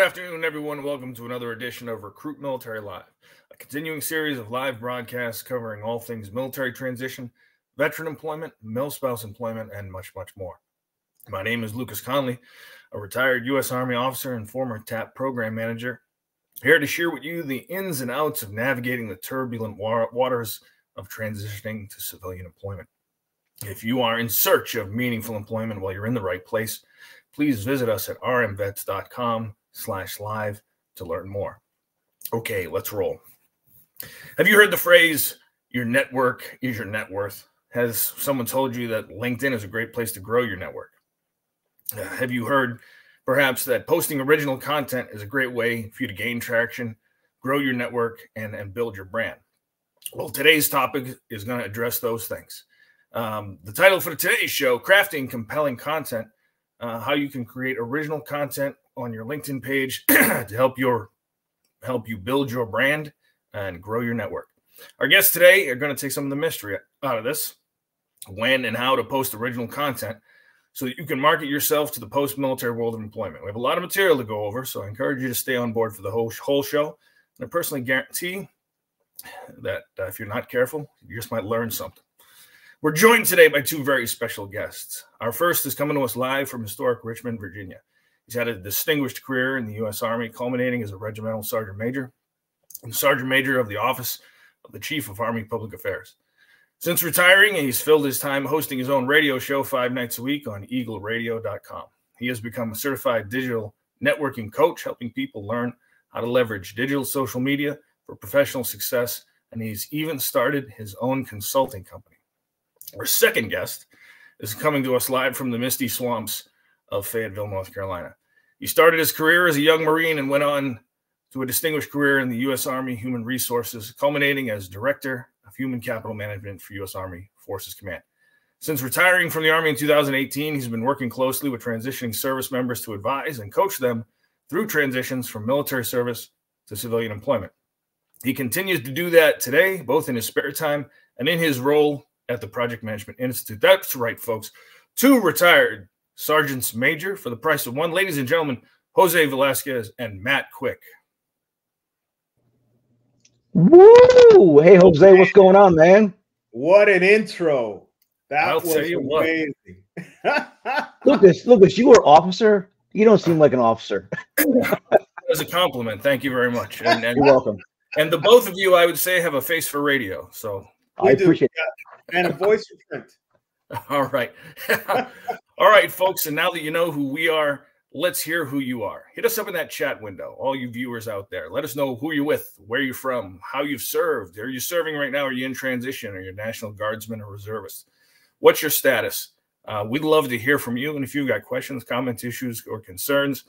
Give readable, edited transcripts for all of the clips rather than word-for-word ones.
afternoon, everyone. Welcome to another edition of Recruit Military Live, a continuing series of live broadcasts covering all things military transition, veteran employment, mil-spouse employment, and much, much more. My name is Lucas Conley, a retired U.S. Army officer and former TAP program manager, here to share with you the ins and outs of navigating the turbulent waters of transitioning to civilian employment. If you are in search of meaningful employment while you're in the right place, please visit us at rmvets.com/live to learn more. Okay, let's roll. Have you heard the phrase, your network is your net worth? Has someone told you that LinkedIn is a great place to grow your network? Have you heard perhaps that posting original content is a great way for you to gain traction, grow your network, and build your brand? Well, today's topic is going to address those things. The title for today's show, Crafting Compelling Content, how you can create original content on your LinkedIn page to help you build your brand and grow your network. Our guests today are going to take some of the mystery out of this, when and how to post original content so that you can market yourself to the post-military world of employment. We have a lot of material to go over, so I encourage you to stay on board for the whole show. And I personally guarantee that if you're not careful, you just might learn something. We're joined today by two very special guests. Our first is coming to us live from historic Richmond, Virginia. He's had a distinguished career in the U.S. Army, culminating as a regimental sergeant major and sergeant major of the Office of the Chief of Army Public Affairs. Since retiring, he's filled his time hosting his own radio show 5 nights a week on eagleradio.com. He has become a certified digital networking coach, helping people learn how to leverage digital social media for professional success, and he's even started his own consulting company. Our second guest is coming to us live from the misty swamps of Fayetteville, North Carolina. He started his career as a young Marine and went on to a distinguished career in the U.S. Army Human Resources, culminating as Director of Human Capital Management for U.S. Army Forces Command. Since retiring from the Army in 2018, he's been working closely with transitioning service members to advise and coach them through transitions from military service to civilian employment. He continues to do that today, both in his spare time and in his role at the Project Management Institute. That's right, folks. 2 retired sergeants major for the price of 1. Ladies and gentlemen, Jose Velasquez and Matt Quick. Woo! Hey, Jose, what's going on, man? What an intro. That was amazing. Lucas, you were an officer? You don't seem like an officer. That was a compliment. Thank you very much. And you're welcome. And the both of you, I would say, have a face for radio. So I appreciate it. And a voice for print. All right. All right, folks. And now that you know who we are, let's hear who you are. Hit us up in that chat window, all you viewers out there. Let us know who you're with, where you're from, how you've served. Are you serving right now? Are you in transition? Are you a National Guardsman or reservist? What's your status? We'd love to hear from you. And if you've got questions, comments, issues, or concerns,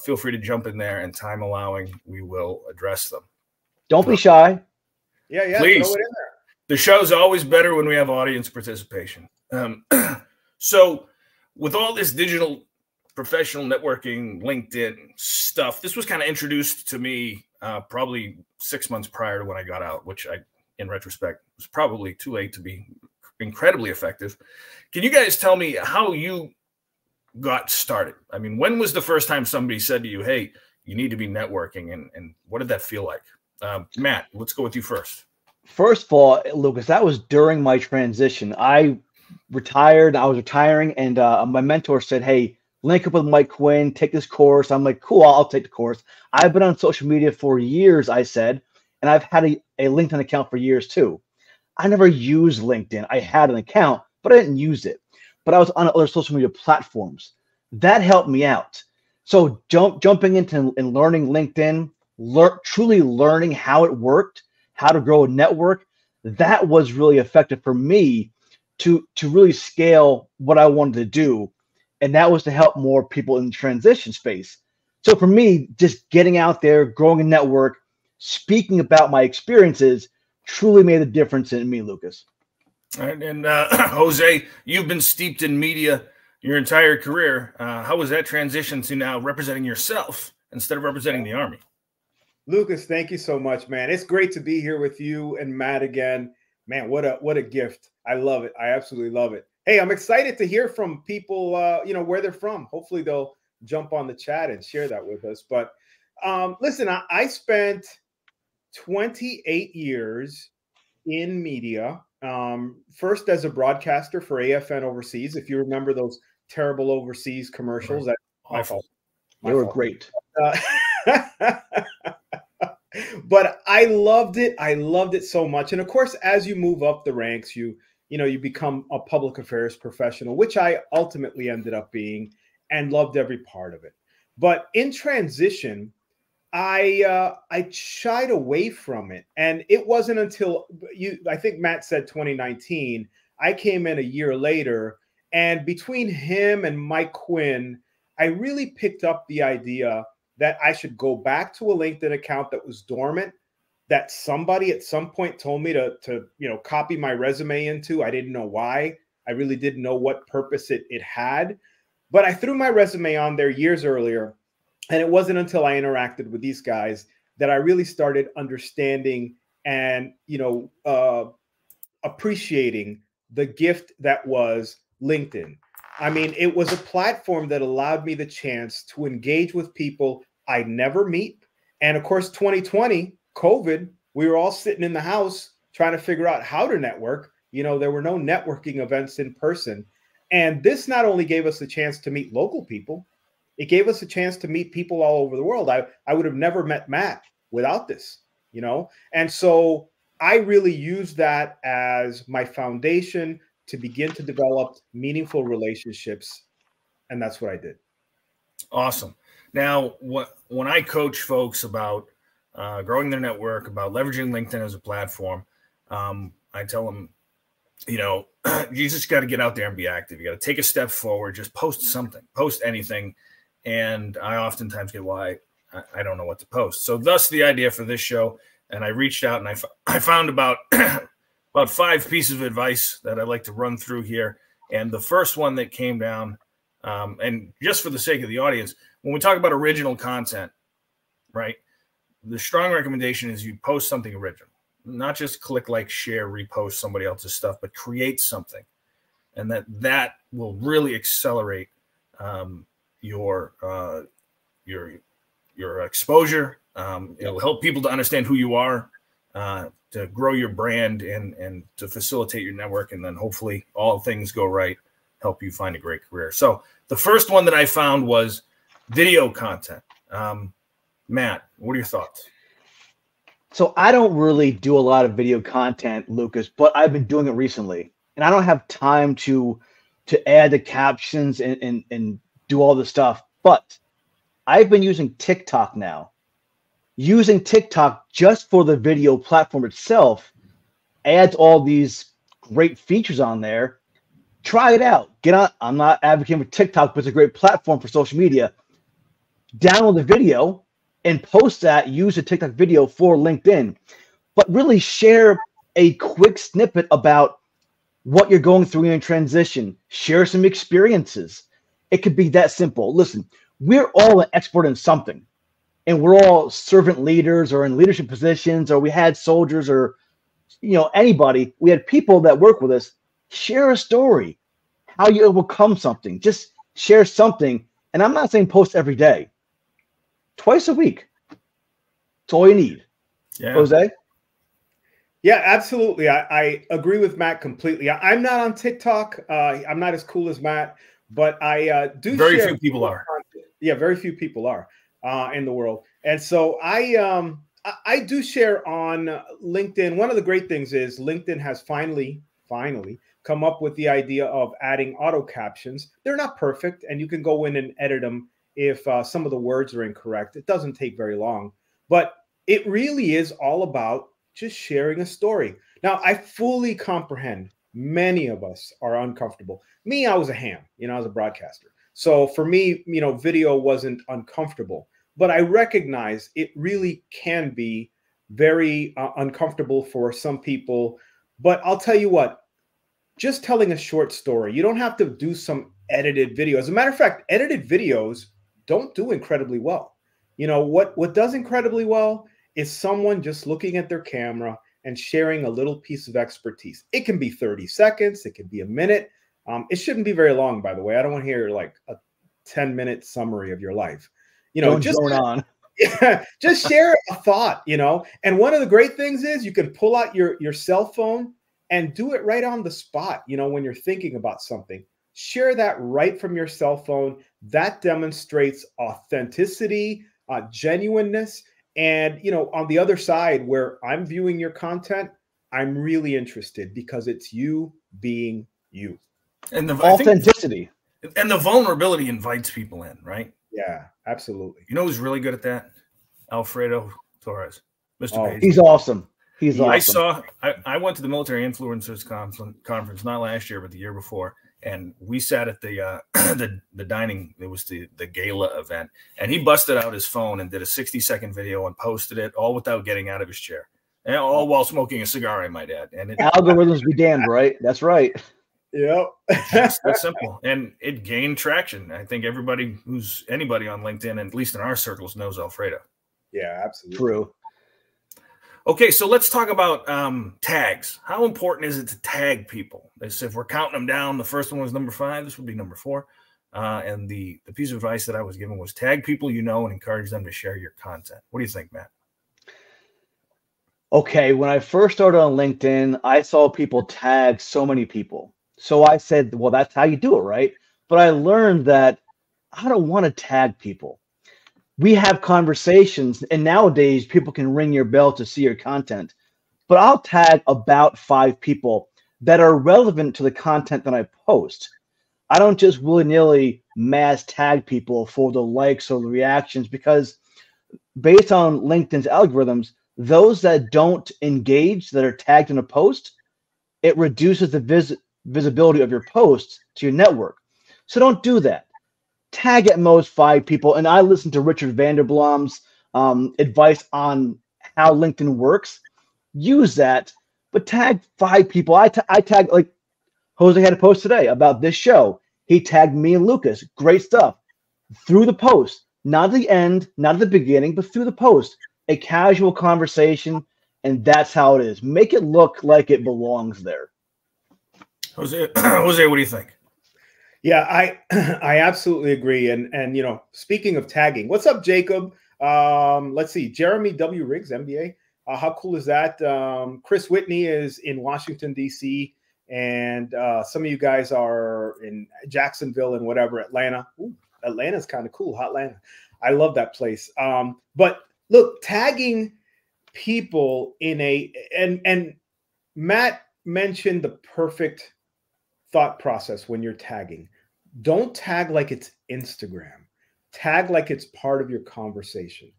feel free to jump in there, and time allowing, we will address them. Don't be shy. Yeah, please. Throw it in there. The show's always better when we have audience participation. So with all this digital professional networking, LinkedIn stuff, this was kind of introduced to me probably 6 months prior to when I got out, which in retrospect, was probably too late to be incredibly effective. Can you guys tell me how you got started? I mean, when was the first time somebody said to you, hey, you need to be networking, and what did that feel like? Matt, let's go with you first. First of all, Lucas, that was during my transition. I retired. I was retiring, and my mentor said, hey, link up with Mike Quinn, take this course. I'm like, cool, I'll take the course. I've been on social media for years, I said, and I've had a LinkedIn account for years too. I never used LinkedIn. I had an account, but I didn't use it. But I was on other social media platforms. That helped me out. So jumping into and learning LinkedIn, truly learning how it worked, how to grow a network, that was really effective for me to really scale what I wanted to do. And that was to help more people in the transition space. So for me, just getting out there, growing a network, speaking about my experiences truly made a difference in me, Lucas. All right. And Jose, you've been steeped in media your entire career. How was that transition to now representing yourself instead of representing the Army? Lucas, thank you so much, man. It's great to be here with you and Matt again. Man, what a gift. I love it. I absolutely love it. Hey, I'm excited to hear from people, where they're from. Hopefully they'll jump on the chat and share that with us. But listen, I spent 28 years in media. First as a broadcaster for AFN overseas. If you remember those terrible overseas commercials, that's my fault. They were great. But I loved it. I loved it so much. And of course, as you move up the ranks, you become a public affairs professional, which I ultimately ended up being, and loved every part of it. But in transition, I shied away from it. And it wasn't until I think Matt said 2019, I came in a year later, and between him and Mike Quinn, I really picked up the idea that I should go back to a LinkedIn account that was dormant, that somebody at some point told me to copy my resume into. I didn't know why. I really didn't know what purpose it had. But I threw my resume on there years earlier. And it wasn't until I interacted with these guys that I really started understanding and, appreciating the gift that was LinkedIn. I mean, it was a platform that allowed me the chance to engage with people I never meet. And of course, 2020, COVID, we were all sitting in the house trying to figure out how to network. There were no networking events in person. And this not only gave us a chance to meet local people, it gave us a chance to meet people all over the world. I would have never met Matt without this, And so I really used that as my foundation to begin to develop meaningful relationships. And that's what I did. Awesome. Now, when I coach folks about growing their network, about leveraging LinkedIn as a platform, I tell them, you just got to get out there and be active. You got to take a step forward, just post something, post anything. And I oftentimes get, well, I don't know what to post. So thus the idea for this show. And I reached out and I found about 5 pieces of advice that I'd like to run through here. And the first one that came down, and just for the sake of the audience, when we talk about original content, right, the strong recommendation is you post something original, not just click, like, share, repost somebody else's stuff, but create something. And that will really accelerate your exposure. It'll help people to understand who you are, to grow your brand and to facilitate your network. And then hopefully all things go right, help you find a great career. So the first one that I found was video content. Matt, what are your thoughts? So I don't really do a lot of video content, Lucas, but I've been doing it recently, and I don't have time to add the captions and do all the stuff. But I've been using TikTok now. Using TikTok just for the video platform itself adds all these great features on there. Try it out. Get on. I'm not advocating for TikTok, but it's a great platform for social media. Download the video and post that. Use a TikTok video for LinkedIn, but really share a quick snippet about what you're going through in transition. Share some experiences. It could be that simple. Listen, we're all an expert in something, and we're all servant leaders or in leadership positions, or we had soldiers or, anybody. We had people that work with us. Share a story, how you overcome something. Just share something. And I'm not saying post every day. Twice a week. That's all you need. Yeah. Jose? Yeah, absolutely. I agree with Matt completely. I'm not on TikTok. I'm not as cool as Matt, but I do. Very few people are. Yeah, very few people are in the world. And so I do share on LinkedIn. One of the great things is LinkedIn has finally come up with the idea of adding auto captions. They're not perfect, and you can go in and edit them if some of the words are incorrect. It doesn't take very long, but it really is all about just sharing a story. Now, I fully comprehend many of us are uncomfortable. Me, I was a ham, I was a broadcaster. So for me, video wasn't uncomfortable, but I recognize it really can be very uncomfortable for some people. But I'll tell you what, just telling a short story, you don't have to do some edited video. As a matter of fact, edited videos don't do incredibly well. What does incredibly well is someone just looking at their camera and sharing a little piece of expertise. It can be 30 seconds. It can be a minute. It shouldn't be very long, by the way. I don't want to hear like a 10-minute summary of your life. Don't drone on. Yeah, just share a thought, And one of the great things is you can pull out your cell phone and do it right on the spot, when you're thinking about something. Share that right from your cell phone. That demonstrates authenticity, genuineness. And, on the other side where I'm viewing your content, I'm really interested because it's you being you. And the authenticity. And the vulnerability invites people in, right? Yeah, absolutely. You know who's really good at that? Alfredo Torres. Mr. Page. He's awesome. He's awesome. I went to the Military Influencers Conference, not last year, but the year before. And we sat at the the dining. It was the gala event. And he busted out his phone and did a 60-second video and posted it all without getting out of his chair. And all while smoking a cigar, I might add. And algorithms be damned, right? That's right. Yep. That's simple. And it gained traction. I think anybody on LinkedIn, at least in our circles, knows Alfredo. Yeah, absolutely. True. Okay, so let's talk about tags. How important is it to tag people? If we're counting them down, the first one was number 5. This would be number 4. And the piece of advice that I was given was tag people and encourage them to share your content. What do you think, Matt? Okay, when I first started on LinkedIn, I saw people tag so many people. So I said, well, that's how you do it, right? But I learned that I don't want to tag people. We have conversations, and nowadays people can ring your bell to see your content. But I'll tag about 5 people that are relevant to the content that I post. I don't just willy-nilly mass tag people for the likes or the reactions, because based on LinkedIn's algorithms, those that don't engage, that are tagged in a post, it reduces the visibility of your posts to your network. So don't do that. Tag at most 5 people. And I listened to Richard Vanderblom's advice on how LinkedIn works. Use that, but tag 5 people. I tag, like Jose had a post today about this show. He tagged me and Lucas. Great stuff. Through the post, not at the end, not at the beginning, but through the post. A casual conversation, and that's how it is. Make it look like it belongs there. Jose, what do you think? Yeah, I absolutely agree. And speaking of tagging, what's up, Jacob? Let's see, Jeremy W. Riggs, MBA. How cool is that? Chris Whitney is in Washington, D.C., and some of you guys are in Jacksonville and whatever, Atlanta. Ooh, Atlanta's kind of cool, Hotlanta. I love that place. But look, tagging people and Matt mentioned the perfect thought process when you're tagging. Don't tag like it's Instagram. Tag like it's part of your conversation.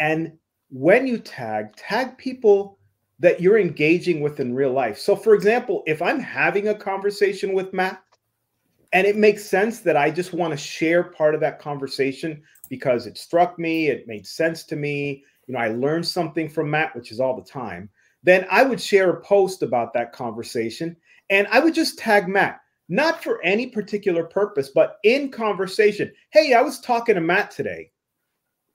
And when you tag people that you're engaging with in real life. So for example, if I'm having a conversation with Matt and it makes sense that I just want to share part of that conversation because it struck me, it made sense to me, I learned something from Matt, which is all the time, then I would share a post about that conversation and I would just tag Matt. Not for any particular purpose, but in conversation. Hey, I was talking to Matt today.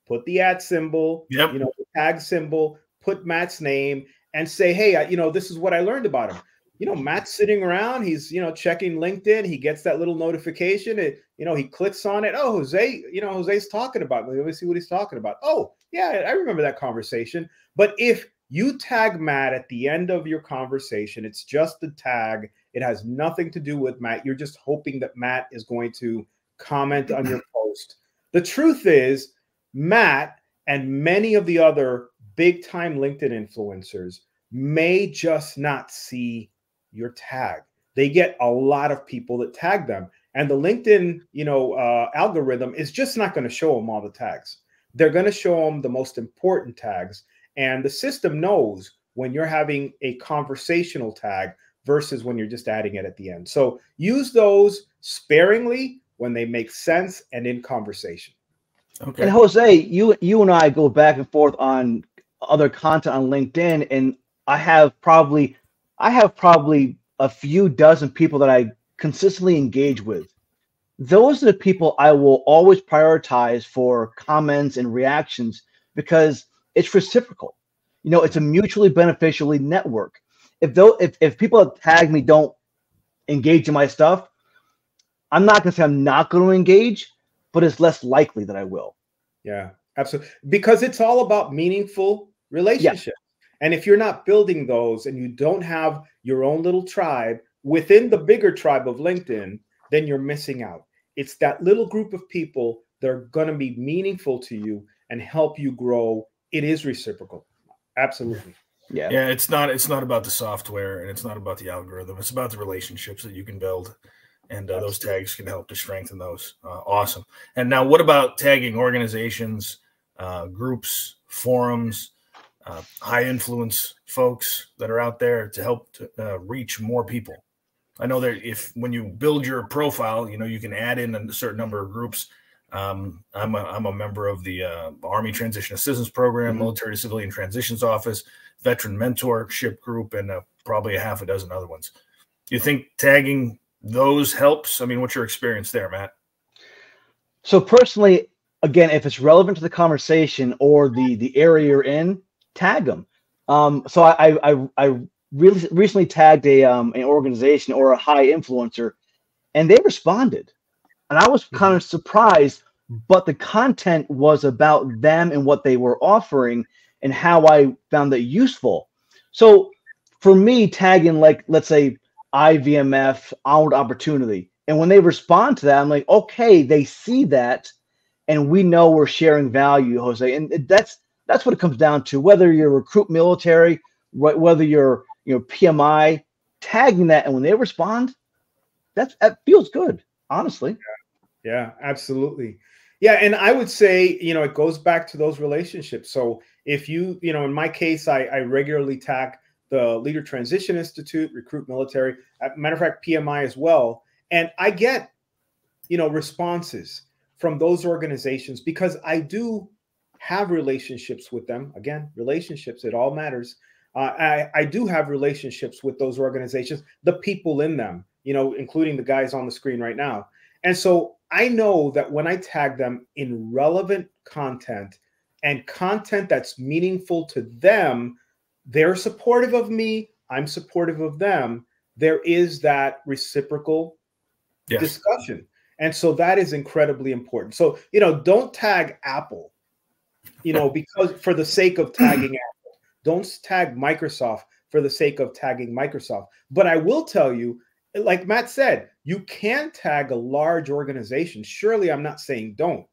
Put the @ symbol, the tag symbol, put Matt's name, and say, hey, this is what I learned about him. Matt's sitting around. He's, checking LinkedIn. He gets that little notification. He clicks on it. Oh, Jose, Jose's talking about me. Let me see what he's talking about. Oh, yeah, I remember that conversation. But if you tag Matt at the end of your conversation, it's just the tag. It has nothing to do with Matt. You're just hoping that Matt is going to comment on your post. The truth is, Matt and many of the other big-time LinkedIn influencers may just not see your tag. They get a lot of people that tag them. And the LinkedIn, algorithm is just not going to show them all the tags. They're going to show them the most important tags. And the system knows when you're having a conversational tag versus when you're just adding it at the end. So use those sparingly when they make sense and in conversation. Okay. And Jose, you and I go back and forth on other content on LinkedIn, and I have probably a few dozen people that I consistently engage with. Those are the people I will always prioritize for comments and reactions because it's reciprocal. It's a mutually beneficial network. If people that tag me don't engage in my stuff, I'm not going to say I'm not going to engage, but it's less likely that I will. Yeah, absolutely. Because it's all about meaningful relationships. Yeah. And if you're not building those and you don't have your own little tribe within the bigger tribe of LinkedIn, then you're missing out. It's that little group of people that are going to be meaningful to you and help you grow. It is reciprocal. Absolutely. Yeah. Yeah. It's not about the software, and it's not about the algorithm. It's about the relationships that you can build. And those tags can help to strengthen those. Awesome. And now what about tagging organizations, groups, forums, high influence folks that are out there to help to, reach more people? I know that when you build your profile, you can add in a certain number of groups. I'm a member of the Army Transition Assistance Program, Military to Civilian Transitions Office, Veteran Mentorship Group, and probably a half a dozen other ones. Do you think tagging those helps? I mean, what's your experience there, Matt? So personally, again, if it's relevant to the conversation or the area you're in, tag them. So I really recently tagged an organization or a high influencer, and they responded, and I was kind of surprised. But the content was about them and what they were offering and how I found that useful. So for me, tagging, like, let's say IVMF, Onward Opportunity, and when they respond to that, I'm like, okay, they see that, and we know we're sharing value, Jose. And that's what it comes down to. Whether you're RecruitMilitary, whether you're PMI, tagging that, and when they respond, that feels good, honestly. Yeah, absolutely. Yeah, and I would say, it goes back to those relationships. So if in my case, I regularly tag the Leader Transition Institute, RecruitMilitary, matter of fact, PMI as well. And I get, responses from those organizations because I do have relationships with them. Again, relationships, it all matters. I do have relationships with those organizations, the people in them, including the guys on the screen right now. And so I know that when I tag them in relevant content and content that's meaningful to them, they're supportive of me, I'm supportive of them. There is that reciprocal discussion. And so that is incredibly important. So, don't tag Apple, because for the sake of tagging Apple. Don't tag Microsoft for the sake of tagging Microsoft. But I will tell you, like Matt said, you can tag a large organization. Surely I'm not saying don't,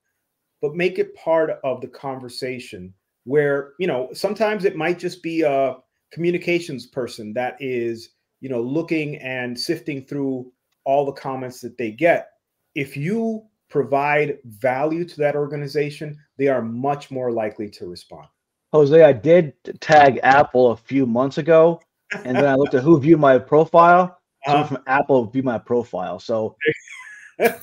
but make it part of the conversation where, sometimes it might just be a communications person that is, looking and sifting through all the comments that they get. If you provide value to that organization, they are much more likely to respond. Jose, I did tag Apple a few months ago, and then I looked at who viewed my profile. Someone from Apple viewed my profile. So it's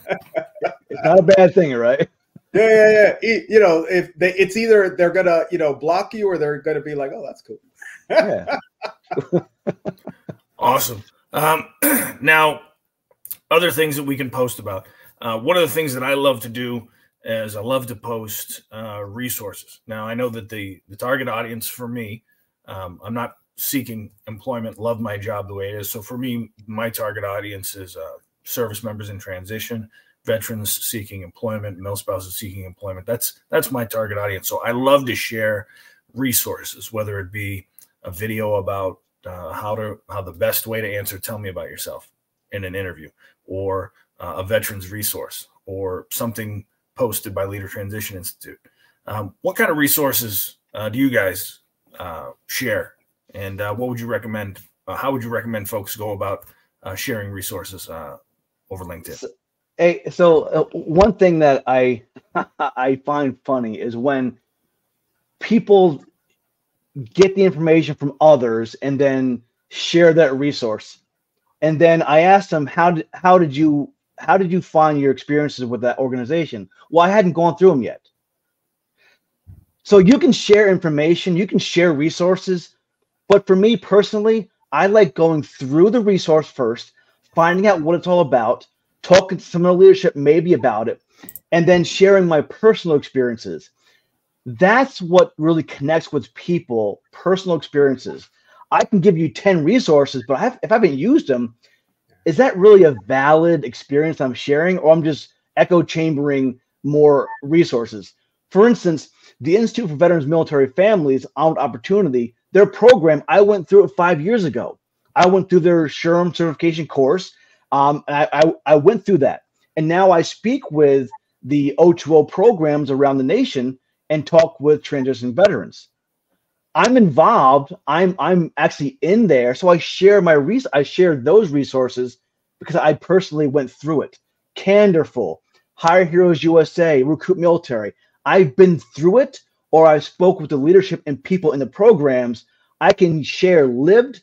not a bad thing, right? Yeah. If it's either they're gonna, block you, or they're gonna be like, oh, that's cool. Yeah. Awesome. Now, other things that we can post about. One of the things that I love to do is I love to post resources. Now, I know that the target audience for me, I'm not seeking employment, love my job the way it is. So for me, my target audience is service members in transition, veterans seeking employment, male spouses seeking employment. That's my target audience. So I love to share resources, whether it be a video about how the best way to answer "Tell me about yourself" in an interview, or a veterans resource, or something posted by Leader Transition Institute. What kind of resources do you guys share, and what would you recommend? How would you recommend folks go about sharing resources over LinkedIn? So one thing that I find funny is when people get the information from others and then share that resource, and then I asked them, how did you find your experiences with that organization? Well, I hadn't gone through them yet. So you can share information, you can share resources, but for me personally, I like going through the resource first, finding out what it's all about, talking to some of the leadership maybe about it, and then sharing my personal experiences. That's what really connects with people, personal experiences. I can give you 10 resources, but if I haven't used them, is that really a valid experience I'm sharing, or I'm just echo chambering more resources. For instance, the Institute for Veterans Military Families Armed Opportunity, their program, I went through it 5 years ago. I went through their SHRM certification course. I went through that. And now I speak with the O2O programs around the nation and talk with transitioning veterans. I'm involved. I'm actually in there. So I share I share those resources because I personally went through it. Candorful, Hire Heroes USA, RecruitMilitary. I've been through it, or I spoke with the leadership and people in the programs. I can share lived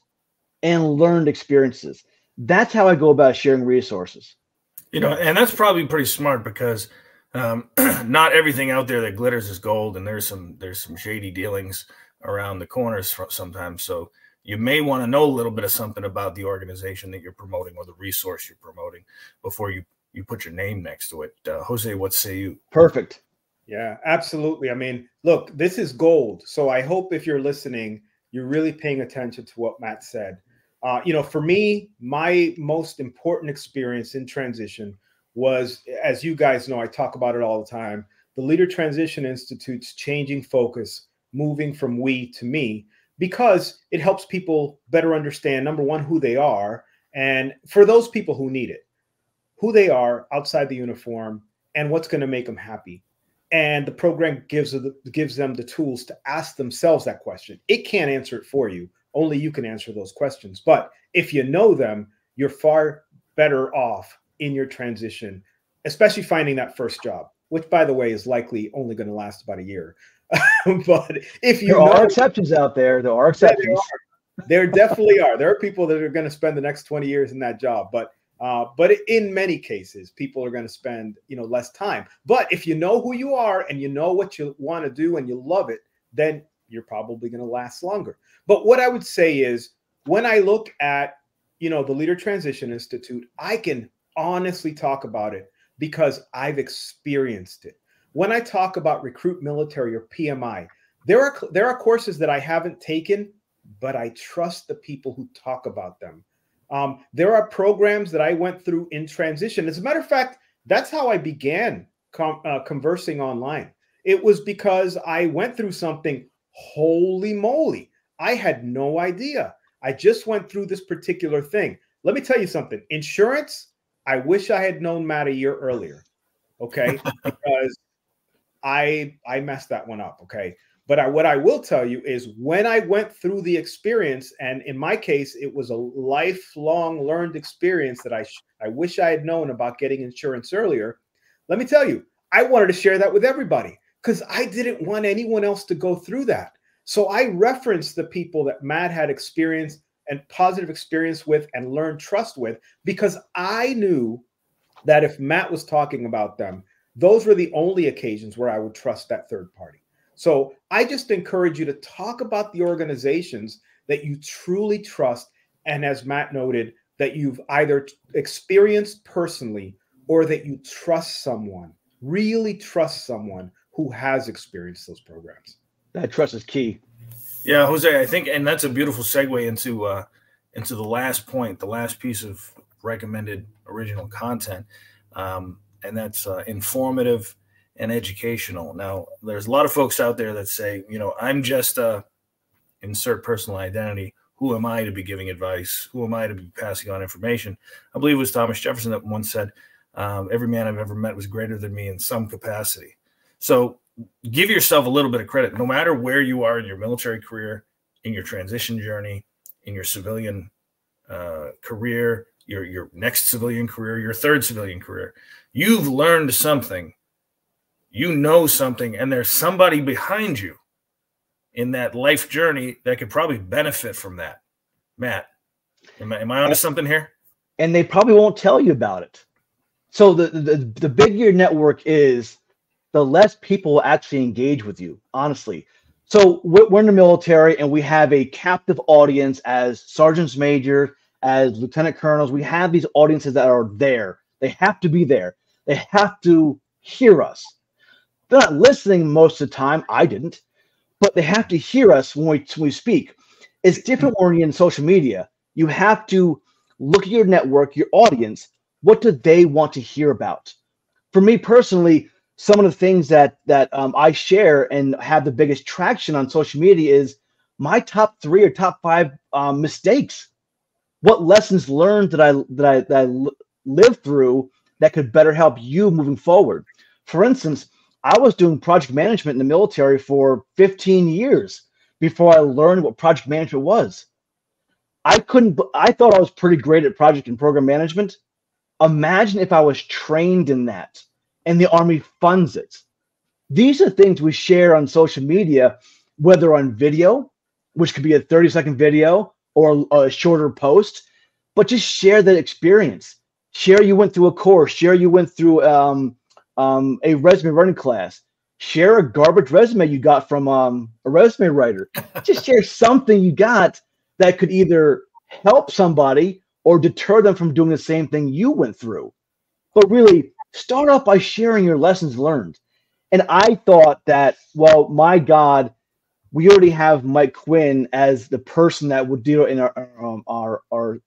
and learned experiences. That's how I go about sharing resources. And that's probably pretty smart because not everything out there that glitters is gold, and there's some shady dealings around the corners sometimes. So you may want to know a little bit of something about the organization that you're promoting or the resource you're promoting before you put your name next to it. Jose, what say you? Perfect. Yeah, absolutely. I mean, look, this is gold. So I hope if you're listening, you're really paying attention to what Matt said. For me, my most important experience in transition was, as you guys know, I talk about it all the time, the Leader Transition Institute's changing focus, moving from we to me, because it helps people better understand, number one, who they are, and for those people who need it, who they are outside the uniform and what's going to make them happy. And the program gives them the tools to ask themselves that question. It can't answer it for you. Only you can answer those questions. But if you know them, you're far better off in your transition, especially finding that first job, which, by the way, is likely only going to last about a year. But if you there are exceptions out there. There are exceptions. There definitely are. There are people that are going to spend the next 20 years in that job. But in many cases, people are going to spend, less time. But if you know who you are and you know what you want to do and you love it, then you're probably going to last longer. But what I would say is, when I look at, the Leader Transition Institute, I can honestly talk about it because I've experienced it. When I talk about RecruitMilitary or PMI, there are courses that I haven't taken, but I trust the people who talk about them. There are programs that I went through in transition. As a matter of fact, that's how I began conversing online. It was because I went through something, holy moly, I had no idea. I just went through this particular thing. Let me tell you something. Insurance, I wish I had known Matt a year earlier, okay? Because I messed that one up, okay? But what I will tell you is, when I went through the experience, and in my case, it was a lifelong learned experience that I wish I had known about getting insurance earlier. Let me tell you, I wanted to share that with everybody because I didn't want anyone else to go through that. So I referenced the people that Matt had experienced and positive experience with and learned trust with, because I knew that if Matt was talking about them, those were the only occasions where I would trust that third party. So I just encourage you to talk about the organizations that you truly trust, and as Matt noted, that you've either experienced personally or that you trust someone, really trust someone who has experienced those programs. That trust is key. Yeah, Jose, I think, and that's a beautiful segue into the last point, the last piece of recommended original content, and that's informative and educational. Now, there's a lot of folks out there that say, I'm just insert personal identity. Who am I to be giving advice? Who am I to be passing on information? I believe it was Thomas Jefferson that once said, every man I've ever met was greater than me in some capacity. So give yourself a little bit of credit, no matter where you are in your military career, in your transition journey, in your civilian career, your next civilian career, your third civilian career. You've learned something. You know something, and there's somebody behind you in that life journey that could probably benefit from that. Matt, am I onto something here? And they probably won't tell you about it. So the bigger your network is, the less people will actually engage with you, honestly. So we're in the military, and we have a captive audience as sergeants major, as lieutenant colonels. We have these audiences that are there. They have to be there. They have to hear us. They're not listening most of the time. I didn't. But they have to hear us when we speak. It's different when you're in social media. You have to look at your network, your audience. What do they want to hear about? For me personally, some of the things that I share and have the biggest traction on social media is my top 3 or top 5 mistakes. What lessons learned that I lived through that could better help you moving forward. For instance, I was doing project management in the military for 15 years before I learned what project management was. I thought I was pretty great at project and program management. Imagine if I was trained in that and the Army funds it. These are things we share on social media, whether on video, which could be a 30-second video or a shorter post, but just share that experience. Share you went through a course, share you went through a resume writing class, share a garbage resume you got from a resume writer. Just share something you got that could either help somebody or deter them from doing the same thing you went through. But really, start off by sharing your lessons learned. And I thought that, well, my God, we already have Mike Quinn as the person that would deal in our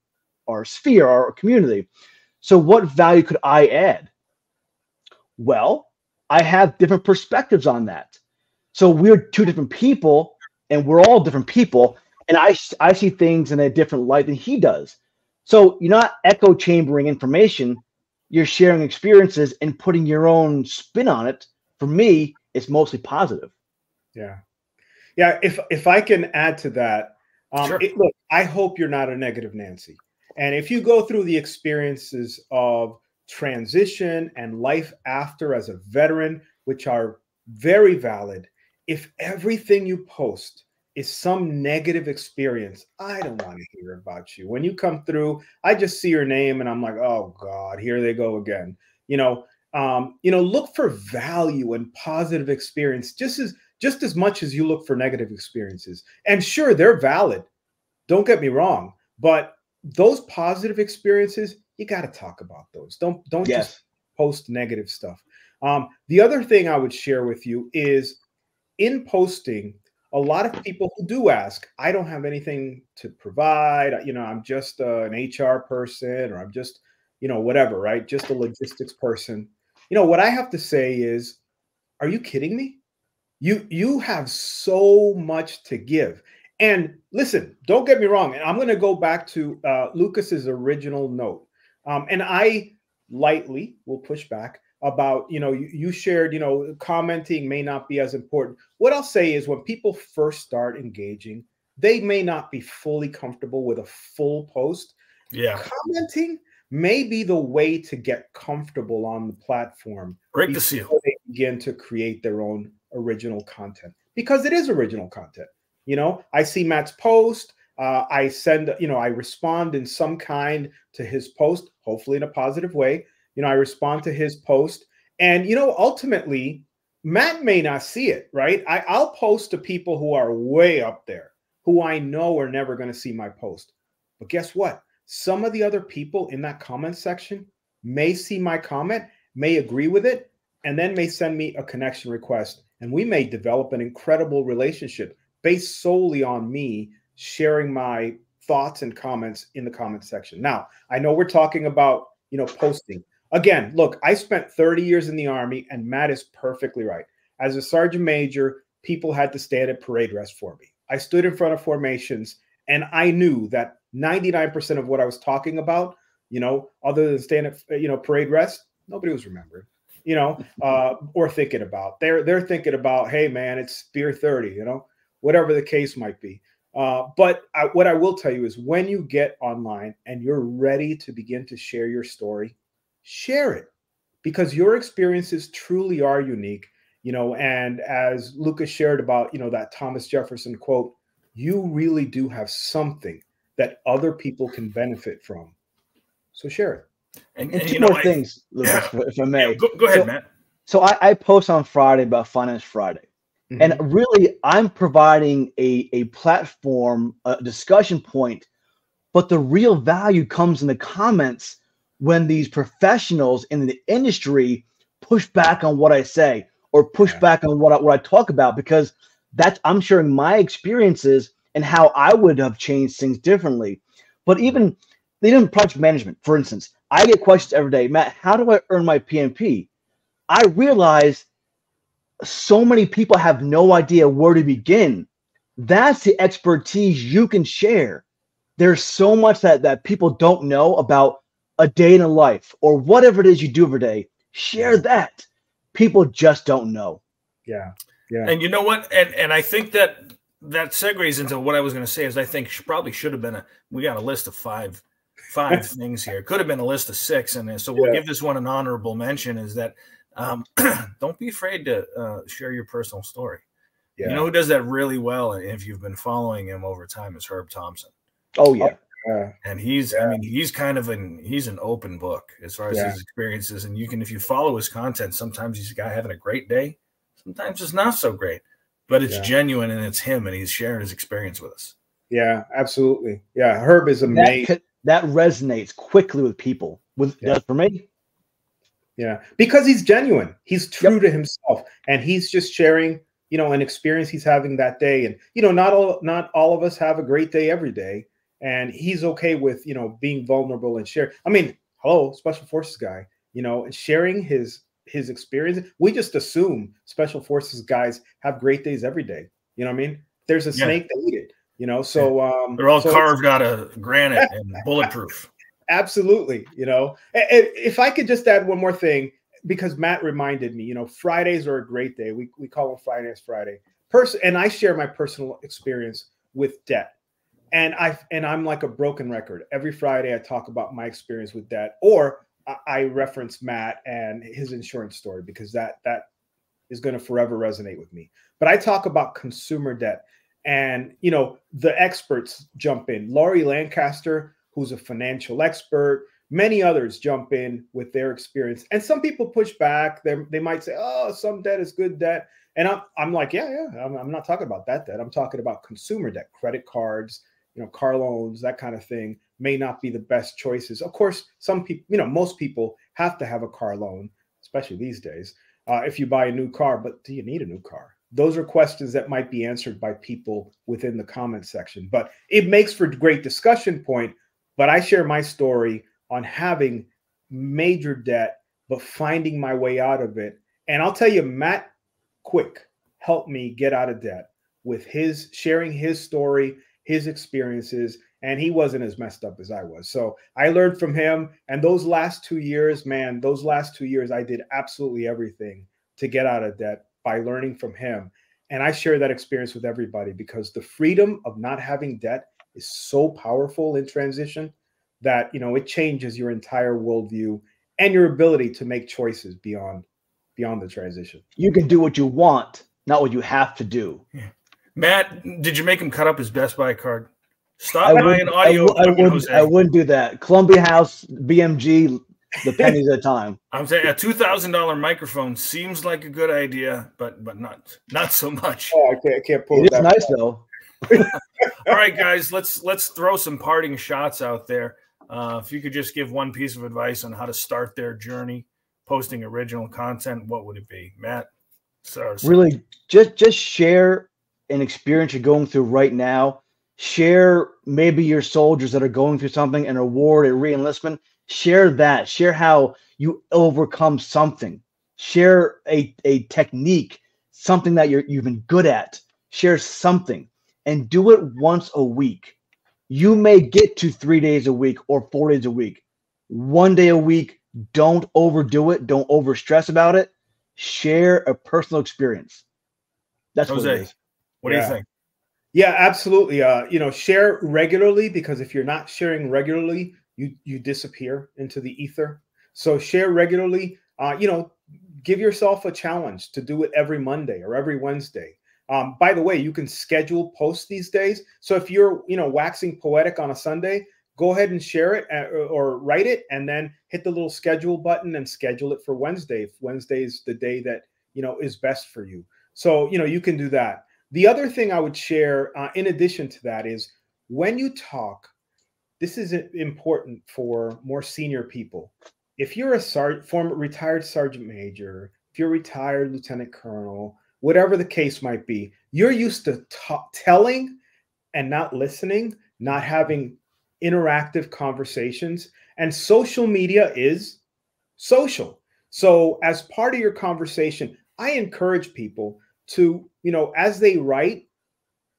sphere, our community. So what value could I add? Well, I have different perspectives on that. So we're 2 different people, and we're all different people, and I see things in a different light than he does. So you're not echo chambering information, you're sharing experiences and putting your own spin on it. For me, it's mostly positive. Yeah. Yeah. If I can add to that, Sure. Look, I hope you're not a negative Nancy. And if you go through the experiences of transition and life after as a veteran, which are very valid, if everything you post is some negative experience, I don't want to hear about you. When you come through, I just see your name and I'm like, oh God, here they go again. Look for value and positive experience just as much as you look for negative experiences. And sure, they're valid. Don't get me wrong, but those positive experiences, you got to talk about those. Don't just post negative stuff. The other thing I would share with you is in posting, a lot of people who do ask, I don't have anything to provide. I'm just an HR person, or I'm just, whatever, right? Just a logistics person. What I have to say is, are you kidding me? You have so much to give. And listen, don't get me wrong. And I'm going to go back to Lucas's original note. And I lightly will push back about, you shared, commenting may not be as important. What I'll say is when people first start engaging, they may not be fully comfortable with a full post. Yeah. Commenting may be the way to get comfortable on the platform. Break the seal. They begin to create their own original content, because it is original content. I see Matt's post. I send, I respond in some kind to his post, hopefully in a positive way. I respond to his post, and, ultimately Matt may not see it, right? I'll post to people who are way up there, who I know are never going to see my post. But guess what? Some of the other people in that comment section may see my comment, may agree with it, and then may send me a connection request. And we may develop an incredible relationship based solely on me sharing my thoughts and comments in the comment section. Now, I know we're talking about, posting. Again, look, I spent 30 years in the Army, and Matt is perfectly right. As a sergeant major, people had to stand at parade rest for me. I stood in front of formations, and I knew that 99% of what I was talking about, other than stand at, parade rest, nobody was remembering, or thinking about. They're thinking about, hey, man, it's Spear 30, whatever the case might be. But what I will tell you is when you get online and you're ready to begin to share your story, share it, because your experiences truly are unique, and as Lucas shared about, that Thomas Jefferson quote, you really do have something that other people can benefit from. So share it. And two more things, Lucas, if I may. Yeah, go ahead, Matt. So I post on Friday about Finance Friday. Mm-hmm. And really, I'm providing a platform, a discussion point, but the real value comes in the comments when these professionals in the industry push back on what I say or push back on what I talk about, because I'm sharing my experiences and how I would have changed things differently. But even project management, for instance, I get questions every day, Matt, how do I earn my PMP? I realized so many people have no idea where to begin. That's the expertise you can share. There's so much that people don't know about a day in a life or whatever it is you do every day. Share that. People just don't know. Yeah. Yeah. And you know what? And I think that segues into what I was going to say is I think probably should have been we got a list of five things here. Could have been a list of 6. And so we'll give this one an honorable mention is that don't be afraid to share your personal story. Yeah. You know who does that really well, if you've been following him over time, is Herb Thompson. Oh, yeah. And he's, I mean, he's kind of he's an open book as far as his experiences. And you can, if you follow his content, sometimes he's a guy having a great day. Sometimes it's not so great, but it's genuine and it's him and he's sharing his experience with us. Yeah, absolutely. Yeah. Herb is amazing. That resonates quickly with people. Does for me. Yeah. Because he's genuine. He's true to himself and he's just sharing, you know, an experience he's having that day. And, you know, not all of us have a great day every day. And he's okay with, you know, being vulnerable and share. I mean, hello, Special Forces guy, you know, and sharing his experience. We just assume Special Forces guys have great days every day. You know what I mean? There's a snake that eat it, you know, so they're all carved out of granite and bulletproof. Absolutely. You know, if I could just add one more thing, because Matt reminded me, you know, Fridays are a great day. We call them Finance Friday. And I share my personal experience with debt. And I'm like a broken record. Every Friday I talk about my experience with debt, or I reference Matt and his insurance story because that is going to forever resonate with me. But I talk about consumer debt, and you know the experts jump in. Laurie Lancaster, who's a financial expert, many others jump in with their experience, and some people push back. They might say, "Oh, some debt is good debt," and I'm like, "Yeah, I'm not talking about that debt. I'm talking about consumer debt, credit cards." You know, car loans, that kind of thing may not be the best choices. Of course, some people, you know, most people have to have a car loan, especially these days, if you buy a new car. But do you need a new car? Those are questions that might be answered by people within the comment section. But it makes for a great discussion point. But I share my story on having major debt, but finding my way out of it. And I'll tell you, Matt Quick helped me get out of debt with his sharing his story, his experiences, and he wasn't as messed up as I was. So I learned from him. And those last 2 years, man, I did absolutely everything to get out of debt by learning from him. And I share that experience with everybody because the freedom of not having debt is so powerful in transition that, you know, it changes your entire worldview and your ability to make choices beyond the transition. You can do what you want, not what you have to do. Yeah. Matt, did you make him cut up his Best Buy card? Stop buying audio. I wouldn't do that. Columbia House, BMG, the pennies at a time. I'm saying a $2,000 microphone seems like a good idea, but not so much. Oh, I can't pull it. It's nice though. All right, guys, let's throw some parting shots out there. If you could just give one piece of advice on how to start their journey posting original content, what would it be, Matt? Really, just share an experience you're going through right now. Share maybe your soldiers that are going through something, an award, a re-enlistment. Share that. Share how you overcome something. Share a technique, something that you've been good at. Share something and do it once a week. You may get to 3 days a week or 4 days a week. 1 day a week. Don't overdo it. Don't overstress about it. Share a personal experience. That's Jose, what it is. What do you think? Yeah, absolutely. You know, share regularly, because if you're not sharing regularly, you disappear into the ether. So share regularly. You know, give yourself a challenge to do it every Monday or every Wednesday. By the way, you can schedule posts these days. So if you're, you know, waxing poetic on a Sunday, go ahead and share it or write it, and then hit the little schedule button and schedule it for Wednesday. If Wednesday is the day that, you know, is best for you. So, you know, you can do that. The other thing I would share in addition to that is when you talk, this is important for more senior people. If you're a former retired sergeant major, if you're a retired lieutenant colonel, whatever the case might be, you're used to telling and not listening, not having interactive conversations. And social media is social. So as part of your conversation, I encourage people to, as they write,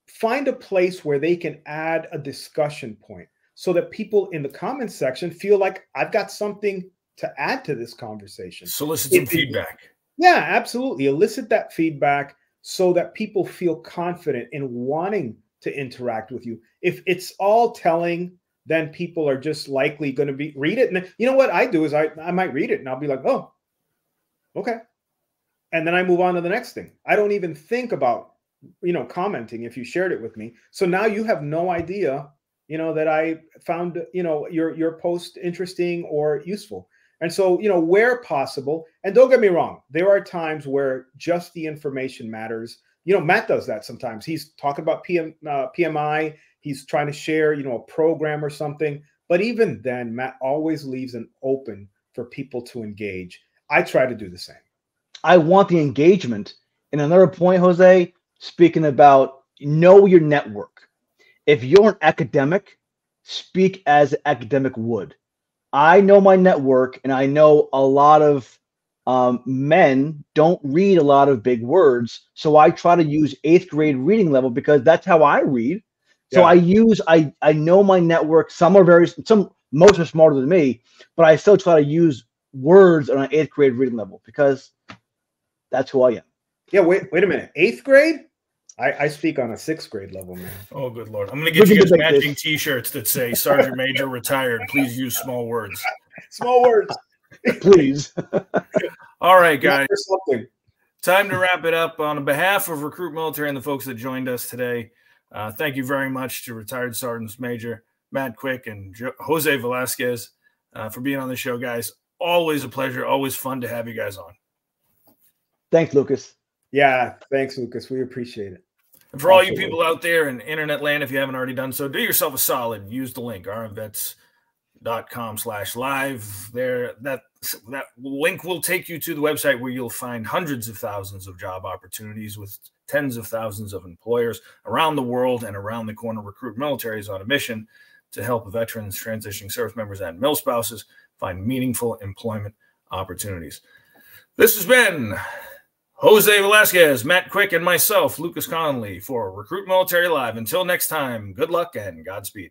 find a place where they can add a discussion point so that people in the comments section feel like I've got something to add to this conversation. Solicit some feedback. Yeah, absolutely. Elicit that feedback so that people feel confident in wanting to interact with you. If it's all telling, then people are just likely going to read it. And you know what I do is I might read it and I'll be like, oh, okay. And then I move on to the next thing. I don't even think about, commenting if you shared it with me. So now you have no idea, that I found, your post interesting or useful. And so, where possible, and don't get me wrong, there are times where just the information matters. Matt does that sometimes. He's talking about PMI. He's trying to share, a program or something. But even then, Matt always leaves an open for people to engage. I try to do the same. I want the engagement. And another point, Jose, speaking about know your network. If you're an academic, speak as an academic would. I know my network, and I know a lot of men don't read a lot of big words. So I try to use 8th grade reading level because that's how I read. So I know my network. Most are smarter than me, but I still try to use words on an 8th grade reading level because that's who I am. Yeah, wait a minute. 8th grade? I speak on a 6th grade level, man. Oh, good Lord. I'm going to get you guys matching T-shirts that say Sergeant Major retired. Please use small words. Small words. Please. All right, guys. Time to wrap it up. On behalf of Recruit Military and the folks that joined us today, thank you very much to retired Sergeants Major Matt Quick and Jose Velasquez for being on the show, guys. Always a pleasure. Always fun to have you guys on. Thanks, Lucas. Yeah, thanks, Lucas. We appreciate it. And for all you people out there in internet land, if you haven't already done so, do yourself a solid. Use the link, rmvets.com/live. There, that link will take you to the website where you'll find hundreds of thousands of job opportunities with tens of thousands of employers around the world and around the corner. Recruit Military is on a mission to help veterans, transitioning service members, and mill spouses find meaningful employment opportunities. This has been Jose Velasquez, Matt Quick, and myself, Lucas Conley, for Recruit Military Live. Until next time, good luck and Godspeed.